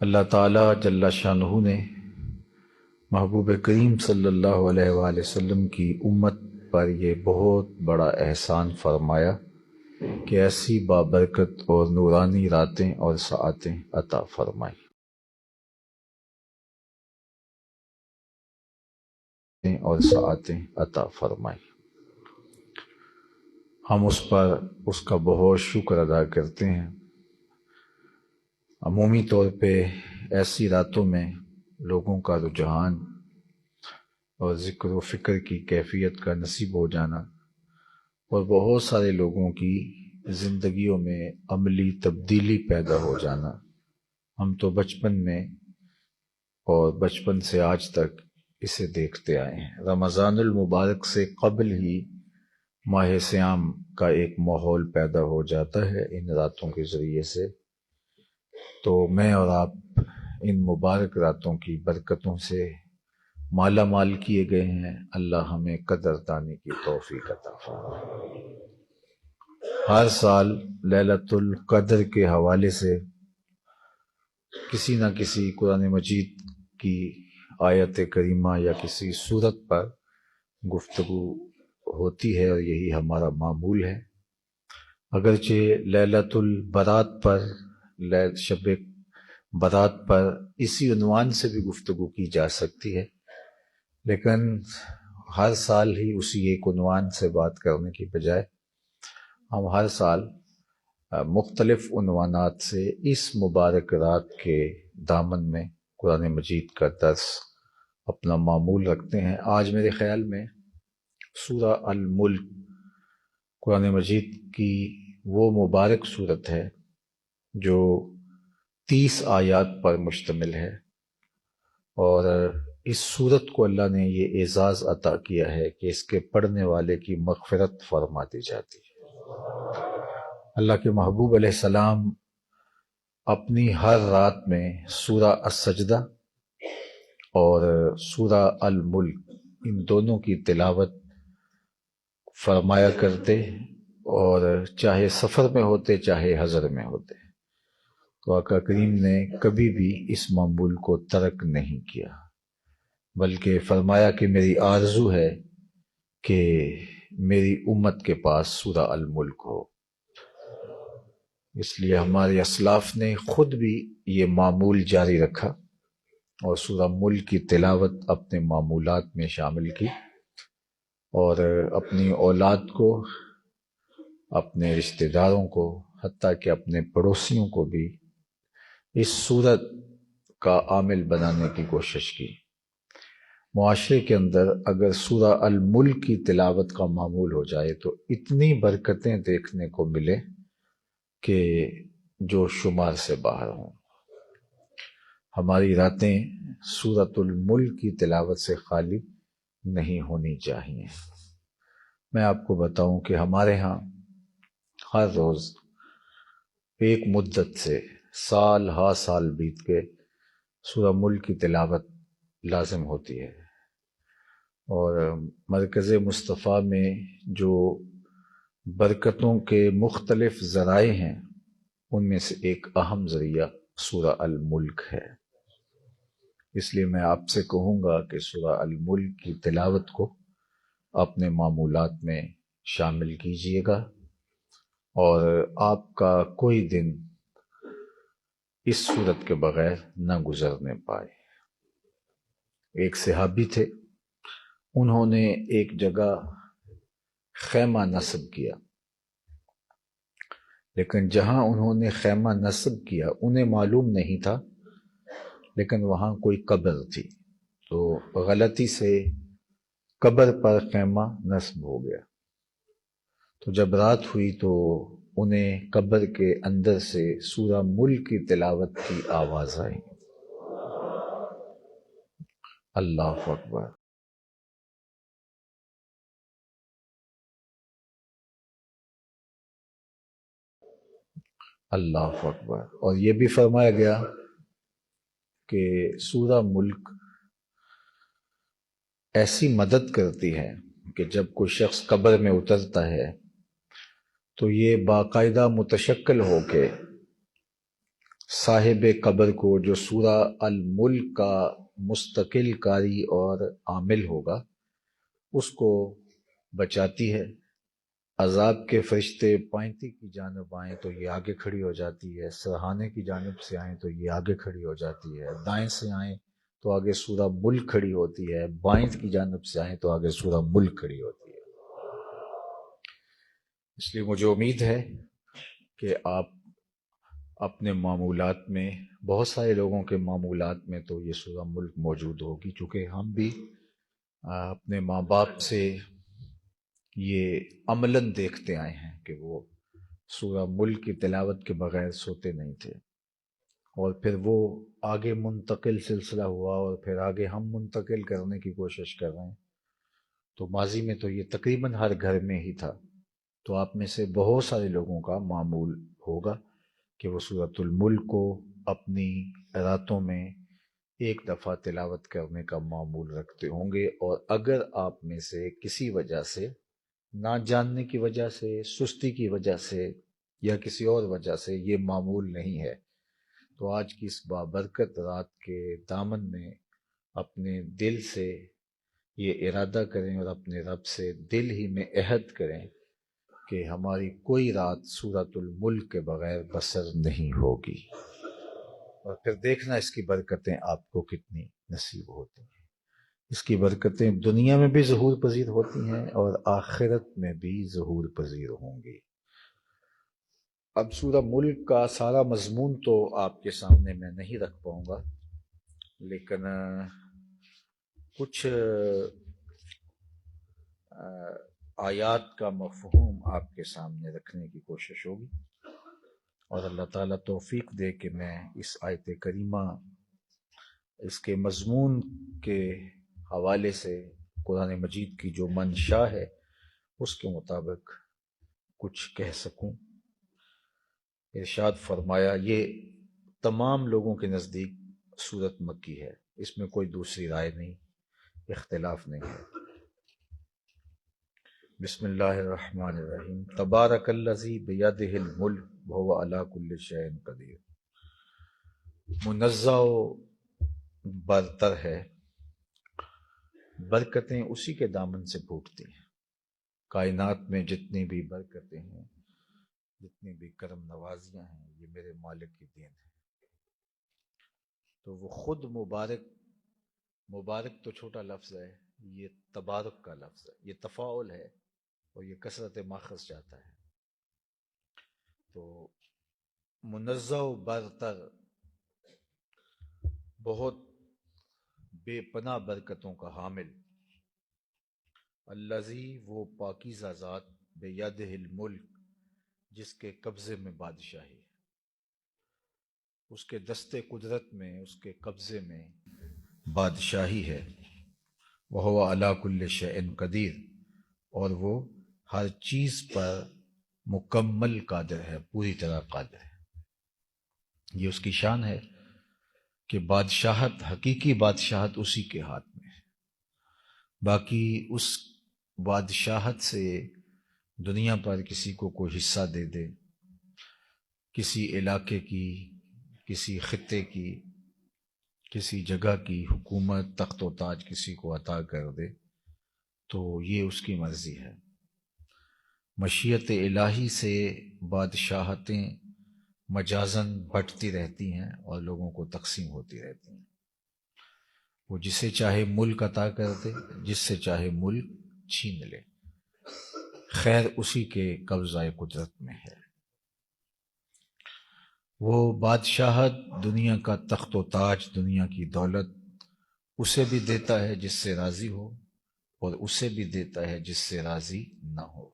اللہ تعالیٰ جل شانہ نے محبوب کریم صلی اللہ علیہ وآلہ وسلم کی امت پر یہ بہت بڑا احسان فرمایا کہ ایسی بابرکت اور نورانی راتیں اور ساعتیں عطا فرمائی ہم اس پر اس کا بہت شکر ادا کرتے ہیں۔ عمومی طور پہ ایسی راتوں میں لوگوں کا رجحان اور ذکر و فکر کی کیفیت کا نصیب ہو جانا اور بہت سارے لوگوں کی زندگیوں میں عملی تبدیلی پیدا ہو جانا، ہم تو بچپن میں اور بچپن سے آج تک اسے دیکھتے آئے ہیں۔ رمضان المبارک سے قبل ہی ماہ صیام کا ایک ماحول پیدا ہو جاتا ہے ان راتوں کے ذریعے سے، تو میں اور آپ ان مبارک راتوں کی برکتوں سے مالا مال کیے گئے ہیں۔ اللہ ہمیں قدر دانی کی توفیق عطا فرمائے۔ ہر سال لیلۃ القدر کے حوالے سے کسی نہ کسی قرآن مجید کی آیت کریمہ یا کسی سورت پر گفتگو ہوتی ہے اور یہی ہمارا معمول ہے۔ اگرچہ لیلۃ البرات پر شب برات پر اسی عنوان سے بھی گفتگو کی جا سکتی ہے، لیکن ہر سال ہی اسی ایک عنوان سے بات کرنے کی بجائے ہم ہر سال مختلف عنوانات سے اس مبارک رات کے دامن میں قرآن مجید کا درس اپنا معمول رکھتے ہیں۔ آج میرے خیال میں سورہ الملک قرآن مجید کی وہ مبارک صورت ہے جو 30 آیات پر مشتمل ہے، اور اس صورت کو اللہ نے یہ اعزاز عطا کیا ہے کہ اس کے پڑھنے والے کی مغفرت فرما دی جاتی ہے۔ اللہ کے محبوب علیہ السلام اپنی ہر رات میں سورہ السجدہ اور سورہ الملک ان دونوں کی تلاوت فرمایا کرتے، اور چاہے سفر میں ہوتے چاہے حضر میں ہوتے، تو آقا کریم نے کبھی بھی اس معمول کو ترک نہیں کیا، بلکہ فرمایا کہ میری آرزو ہے کہ میری امت کے پاس سورہ الملک ہو۔ اس لیے ہمارے اسلاف نے خود بھی یہ معمول جاری رکھا اور سورہ ملک کی تلاوت اپنے معمولات میں شامل کی، اور اپنی اولاد کو، اپنے رشتہ داروں کو، حتیٰ کہ اپنے پڑوسیوں کو بھی اس صورت کا عامل بنانے کی کوشش کی۔ معاشرے کے اندر اگر سورہ الملک کی تلاوت کا معمول ہو جائے تو اتنی برکتیں دیکھنے کو ملے کہ جو شمار سے باہر ہوں۔ ہماری راتیں سورۃ الملک کی تلاوت سے خالی نہیں ہونی چاہیے۔ میں آپ کو بتاؤں کہ ہمارے ہاں ہر روز ایک مدت سے سال ہا سال بیت کے سورہ ملک کی تلاوت لازم ہوتی ہے، اور مرکز مصطفیٰ میں جو برکتوں کے مختلف ذرائع ہیں ان میں سے ایک اہم ذریعہ سورہ الملک ہے۔ اس لیے میں آپ سے کہوں گا کہ سورہ الملک کی تلاوت کو اپنے معمولات میں شامل کیجیے گا، اور آپ کا کوئی دن اس صورت کے بغیر نہ گزرنے پائے۔ ایک صحابی تھے، انہوں نے ایک جگہ خیمہ نصب کیا، لیکن جہاں انہوں نے خیمہ نصب کیا انہیں معلوم نہیں تھا، لیکن وہاں کوئی قبر تھی، تو غلطی سے قبر پر خیمہ نصب ہو گیا۔ تو جب رات ہوئی تو انہیں قبر کے اندر سے سورہ ملک کی تلاوت کی آواز آئی۔ اللہ اکبر۔ اللہ اکبر۔ اور یہ بھی فرمایا گیا کہ سورہ ملک ایسی مدد کرتی ہے کہ جب کوئی شخص قبر میں اترتا ہے تو یہ باقاعدہ متشکل ہو کے صاحب قبر کو جو سورہ الملک کا مستقل قاری اور عامل ہوگا اس کو بچاتی ہے۔ عذاب کے فرشتے پائنتی کی جانب آئیں تو یہ آگے کھڑی ہو جاتی ہے، سرہانے کی جانب سے آئیں تو یہ آگے کھڑی ہو جاتی ہے، دائیں سے آئیں تو آگے سورہ ملک کھڑی ہوتی ہے، بائیں کی جانب سے آئیں تو آگے سورہ ملک کھڑی ہوتی ہے۔ اس لیے مجھے امید ہے کہ آپ اپنے معمولات میں، بہت سارے لوگوں کے معمولات میں تو یہ سورہ ملک موجود ہوگی، چونکہ ہم بھی اپنے ماں باپ سے یہ عملاً دیکھتے آئے ہیں کہ وہ سورہ ملک کی تلاوت کے بغیر سوتے نہیں تھے، اور پھر وہ آگے منتقل سلسلہ ہوا اور پھر آگے ہم منتقل کرنے کی کوشش کر رہے ہیں۔ تو ماضی میں تو یہ تقریباً ہر گھر میں ہی تھا، تو آپ میں سے بہت سارے لوگوں کا معمول ہوگا کہ وہ سورۃ الملک کو اپنی راتوں میں ایک دفعہ تلاوت کرنے کا معمول رکھتے ہوں گے، اور اگر آپ میں سے کسی وجہ سے، نہ جاننے کی وجہ سے، سستی کی وجہ سے یا کسی اور وجہ سے یہ معمول نہیں ہے، تو آج کی اس بابرکت رات کے دامن میں اپنے دل سے یہ ارادہ کریں اور اپنے رب سے دل ہی میں عہد کریں کہ ہماری کوئی رات سورۃ الملک کے بغیر بسر نہیں ہوگی، اور پھر دیکھنا اس کی برکتیں آپ کو کتنی نصیب ہوتی ہیں۔ اس کی برکتیں دنیا میں بھی ظہور پذیر ہوتی ہیں اور آخرت میں بھی ظہور پذیر ہوں گی۔ اب سورہ ملک کا سارا مضمون تو آپ کے سامنے میں نہیں رکھ پاؤں گا، لیکن کچھ آیات کا مفہوم آپ کے سامنے رکھنے کی کوشش ہوگی، اور اللہ تعالیٰ توفیق دے کہ میں اس آیت کریمہ، اس کے مضمون کے حوالے سے قرآن مجید کی جو منشا ہے اس کے مطابق کچھ کہہ سکوں۔ ارشاد فرمایا، یہ تمام لوگوں کے نزدیک سورت مکی ہے، اس میں کوئی دوسری رائے نہیں، اختلاف نہیں ہے۔ بسم اللہ الرحمن الرحیم، تبارک الذی بیدہ الملک وہو علی کل شیء قدیر۔ منزہ و برتر ہے، برکتیں اسی کے دامن سے پھوٹتی ہیں۔ کائنات میں جتنی بھی برکتیں ہیں، جتنی بھی کرم نوازیاں ہیں، یہ میرے مالک کی دین ہے۔ تو وہ خود مبارک، مبارک تو چھوٹا لفظ ہے، یہ تبارک کا لفظ ہے، یہ تفاعل ہے اور یہ کثرت ماخذ جاتا ہے۔ تو منزہ و برتر، بہت بے پناہ برکتوں کا حامل، الذی، وہ پاکیزہ ذات، بیدہ الملک، جس کے قبضے میں بادشاہی ہے، اس کے دست قدرت میں، اس کے قبضے میں بادشاہی ہے۔ وہو علی کل شیء قدیر، اور وہ ہر چیز پر مکمل قادر ہے، پوری طرح قادر ہے۔ یہ اس کی شان ہے کہ بادشاہت، حقیقی بادشاہت اسی کے ہاتھ میں ہے۔ باقی اس بادشاہت سے دنیا پر کسی کو کوئی حصہ دے دے، کسی علاقے کی، کسی خطے کی، کسی جگہ کی حکومت، تخت و تاج کسی کو عطا کر دے تو یہ اس کی مرضی ہے۔ مشیت الہی سے بادشاہتیں مجازاً بٹتی رہتی ہیں اور لوگوں کو تقسیم ہوتی رہتی ہیں۔ وہ جسے چاہے ملک عطا کر دے، جس سے چاہے ملک چھین لے، خیر اسی کے قبضہ قدرت میں ہے۔ وہ بادشاہت، دنیا کا تخت و تاج، دنیا کی دولت اسے بھی دیتا ہے جس سے راضی ہو، اور اسے بھی دیتا ہے جس سے راضی نہ ہو۔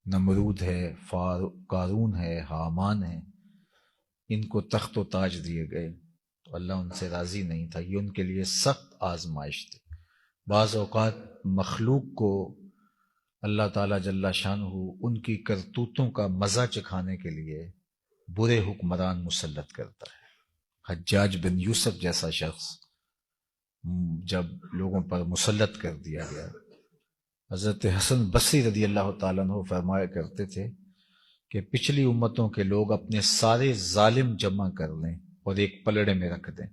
نمرود ہے، قارون ہے، حامان ہے، ان کو تخت و تاج دیے گئے تو اللہ ان سے راضی نہیں تھا، یہ ان کے لیے سخت آزمائش تھی۔ بعض اوقات مخلوق کو اللہ تعالیٰ جل شانہ ان کی کرتوتوں کا مزہ چکھانے کے لیے برے حکمران مسلط کرتا ہے۔ حجاج بن یوسف جیسا شخص جب لوگوں پر مسلط کر دیا گیا، حضرت حسن بصری رضی اللہ تعالیٰ عنہ فرمایا کرتے تھے کہ پچھلی امتوں کے لوگ اپنے سارے ظالم جمع کر لیں اور ایک پلڑے میں رکھ دیں۔